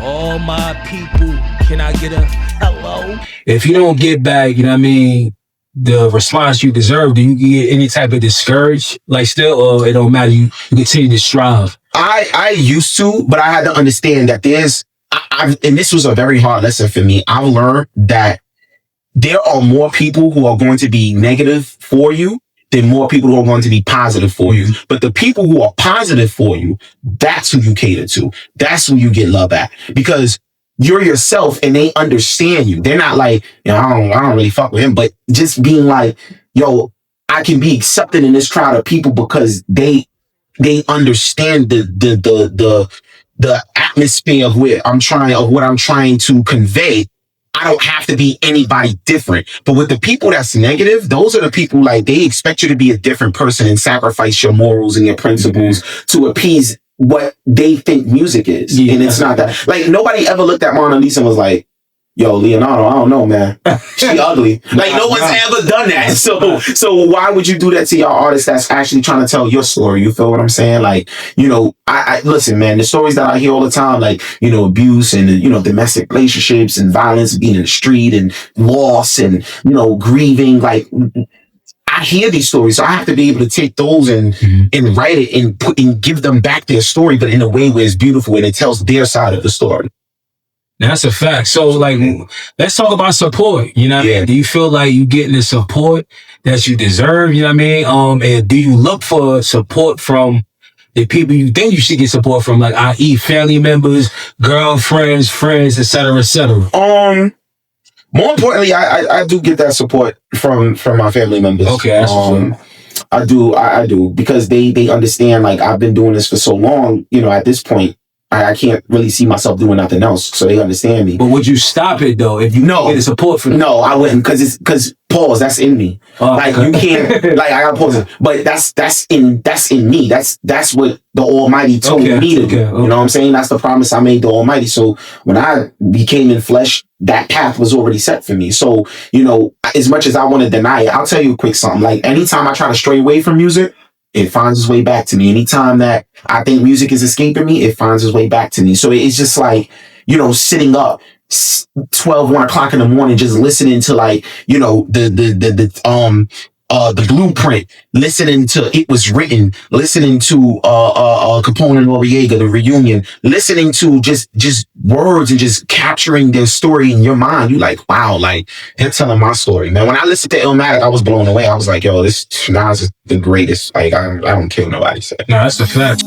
All my people, can I get a hello? If you don't get back, you know what I mean, the response you deserve, do you get any type of discouraged, like still, or it don't matter, you continue to strive? I used to, but I had to understand that and this was a very hard lesson for me. I've learned that there are more people who are going to be negative for you than more people who are going to be positive for you. But the people who are positive for you, that's who you cater to. That's who you get love at. Because you're yourself and they understand you. They're not like, I don't really fuck with him, but just being like, yo, I can be accepted in this crowd of people because they understand the atmosphere of what I'm trying to convey. I don't have to be anybody different. But with the people that's negative, those are the people like they expect you to be a different person and sacrifice your morals and your principles to appease what they think music is. Yeah. And it's not that. Like nobody ever looked at Mona Lisa and was like, yo, Leonardo, I don't know, man. She ugly. Like no one's ever done that. So why would you do that to your artist that's actually trying to tell your story? You feel what I'm saying? Like, I listen, man, the stories that I hear all the time, like, abuse and, domestic relationships and violence, being in the street and loss and, grieving, like, I hear these stories, so I have to be able to take those and write it and give them back their story, but in a way where it's beautiful and it tells their side of the story. That's a fact. So, like, let's talk about support. You know what I mean? Do you feel like you getting the support that you deserve? You know what I mean? And do you look for support from the people you think you should get support from, like, i.e., family members, girlfriends, friends, et cetera, et cetera? More importantly, I do get that support from my family members. Okay, that's I do because they understand, like, I've been doing this for so long, at this point, I can't really see myself doing nothing else, so they understand me. But would you stop it though if you get the support from them? No, I wouldn't, because pause, that's in me. Like you can't, like I gotta pause it. But that's in me. That's what the Almighty told me to do. You know what I'm saying? That's the promise I made the Almighty. So when I became in flesh, that path was already set for me. So, as much as I want to deny it, I'll tell you a quick something. Like anytime I try to stray away from music, it finds its way back to me. Anytime that I think music is escaping me, it finds its way back to me. So it's just like, sitting up 1 o'clock in the morning, just listening to like, the blueprint, listening to It Was Written, listening to Capone and Noriega, The Reunion, listening to just words and just capturing their story in your mind. You like, wow, like they're telling my story, man. When I listened to Illmatic, I was blown away. I was like, yo, this Nas is the greatest. Like I don't kill nobody. So. No, that's the fact.